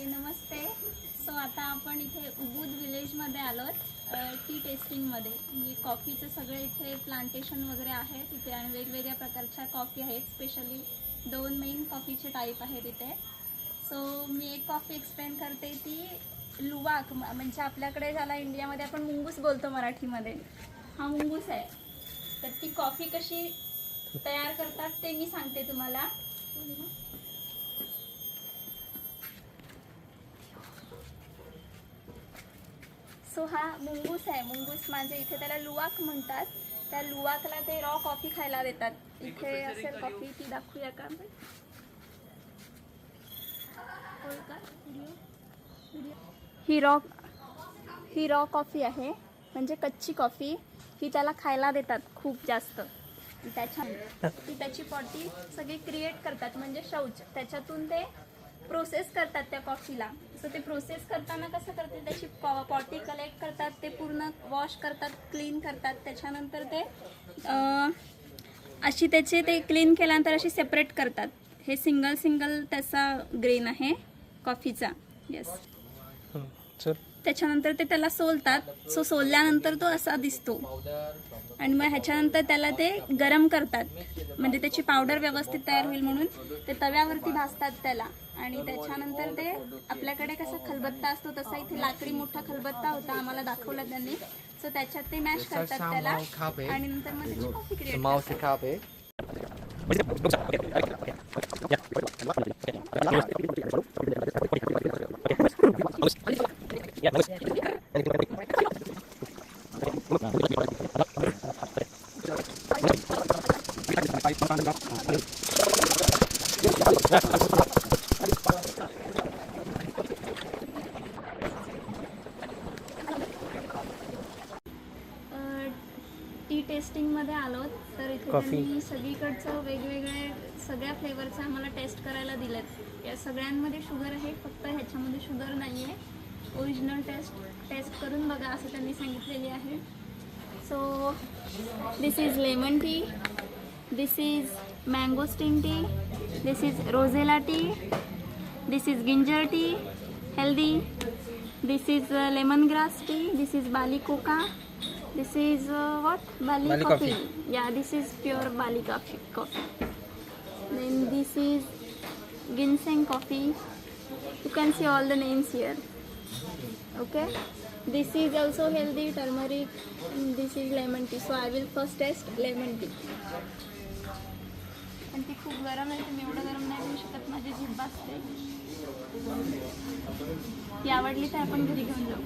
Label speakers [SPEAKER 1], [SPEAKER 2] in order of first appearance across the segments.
[SPEAKER 1] Okay नमस्ते. So आता आपण इथे उबूद विलेजमध्ये आलोत टी टेस्टिंगमध्ये. म्हणजे कॉफीचं सगळे इथे प्लांटेशन वगैरे आहे तिथे आणि वेगवेगळ्या प्रकारच्या कॉफी आहेत. स्पेशली 2 मेन कॉफीचे टाईप आहेत इथे. सो मी एक कॉफी एक्सप्लेन करते ती लुवाक, म्हणजे आपल्याकडे ज्याला इंडियामध्ये आपण मुंगूस बोलतो मराठीमध्ये, हा मुंगूस आहे. तर ती कॉफी कशी तयार करतात ते मी सांगते तुम्हाला. सो हा मुंगूस आहे. मुंगूस म्हणजे इथे त्याला लुवाक म्हणतात. त्या लुवाकला ते रॉ कॉफी खायला देतात. इथे असेल कॉफी, ती दाखवूया का आपण? ही रॉ कॉफी आहे, म्हणजे कच्ची कॉफी. ही त्याला खायला देतात खूप जास्त. त्याची पॉटी सगळी क्रिएट करतात, म्हणजे शौच. त्याच्यातून ते प्रोसेस करतात त्या कॉफीला. सो ते प्रोसेस करताना कसं करतात, त्याची पॉटी कलेक्ट करतात, ते पूर्ण वॉश करतात, क्लीन करतात. त्याच्यानंतर ते अशी त्याचे ते क्लीन केल्यानंतर अशी सेपरेट करतात. हे सिंगल त्याचा ग्रेन आहे कॉफीचा. येस. त्याच्यानंतर ते त्याला सोलतात. सो सोलल्यानंतर तो असा दिसतो आणि मग ह्याच्यानंतर त्याला ते गरम करतात, म्हणजे त्याची पावडर व्यवस्थित तयार होईल म्हणून ते तव्यावरती भाजतात त्याला. आणि त्याच्यानंतर ते आपल्याकडे कसं खलबत्ता असतो तसा इथे लाकडी मोठा खलबत्ता होता, आम्हाला दाखवला त्यांनी. सो त्याच्यात ते मॅश करतात त्याला आणि नंतर मग त्याची कॉफी क्रिएट करतात. टी टेस्टिंगमध्ये आलो तर इथे त्यांनी सगळीकडचं वेगवेगळे सगळ्या फ्लेवरचं आम्हाला टेस्ट करायला दिलेत. या सगळ्यांमध्ये शुगर आहे, फक्त ह्याच्यामध्ये शुगर नाही आहे. ओरिजिनल टेस्ट करून बघा असं त्यांनी सांगितलेली आहे. So this is lemon tea, this is mangosteen tea, this is roselle tea, this is ginger tea healthy, this is lemon grass tea, this is Bali coca, this is what Bali coffee. Yeah, this is pure Bali coffee. Then this is ginseng coffee. You can see all the names here. Okay, this is also healthy, turmeric, and this is lemon tea. So I will first test lemon tea. आणि ती खूप गरम आहे, तुम्ही एवढं गरम नाही पिऊ शकत, माझी जीभ भाजते. ती आवडली तर आपण घरी घेऊन जाऊ.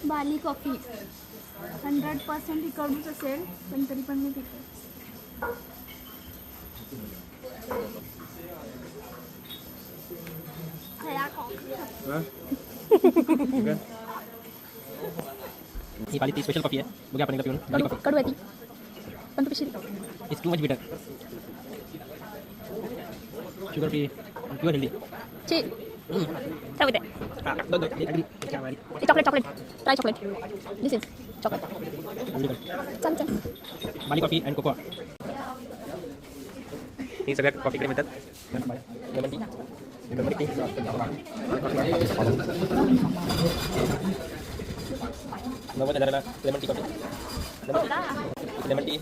[SPEAKER 1] बाली कॉफी 100% ही कडूच असेल, पण तरी पण मी पिते.
[SPEAKER 2] ही बाली टी स्पेशल कॉफी आहे. बघा आपण एकदा पिऊन. बाली कॉफी
[SPEAKER 1] कडू आहे ती, पण तू पिशील.
[SPEAKER 2] इट्स टू मच बिटर. Sugar free, pure healthy.
[SPEAKER 1] ची काय होते? Chocolate try chocolate. This is chocolate. चल
[SPEAKER 2] बाली कॉफी अँड कोकोआ हे सगळ्या कॉफीकडे मिळतात. Lemon tea, lemon tea, $90,000 lemon tea coffee. Lemon tea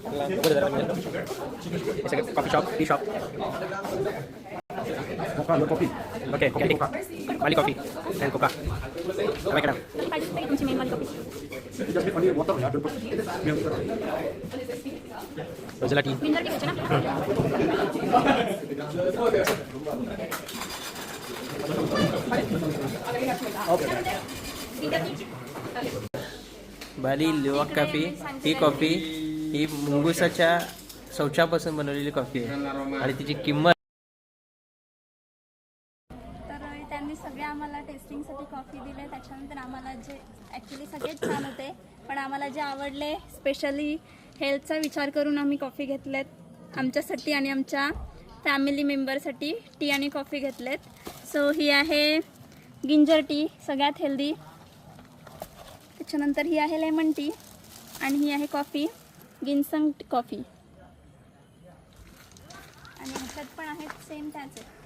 [SPEAKER 2] $90,000 मिळेल. हे सगळे coffee shop, tea shop. Okay, Bali coffee and Coca.
[SPEAKER 1] तुमची मेन बाली कॉफी.
[SPEAKER 2] रोझेला टी.
[SPEAKER 1] गिंजर टी घ्यायची ना?
[SPEAKER 3] बाली लुवाक कॉफी ही कॉफी ही मुंगुसाच्या शौचापासून बनवलेली कॉफी आहे आणि तिची किंमत.
[SPEAKER 1] तर त्यांनी सगळे आम्हाला टेस्टिंगसाठी कॉफी दिले. त्याच्यानंतर आम्हाला जे ॲक्च्युली सगळेच छान होते, पण आम्हाला जे आवडले स्पेशली हेल्थचा विचार करून आम्ही कॉफी घेतलेत आमच्यासाठी आणि आमच्या फॅमिली मेंबरसाठी टी आणि कॉफी घेतलेत. सो ही आहे गिंजर टी, सगळ्यात हेल्दी. त्याच्यानंतर ही आहे लेमन टी आणि ही आहे कॉफी गिन्संग कॉफी आणि ह्याच्यात पण आहेत सेम त्याच आहेत.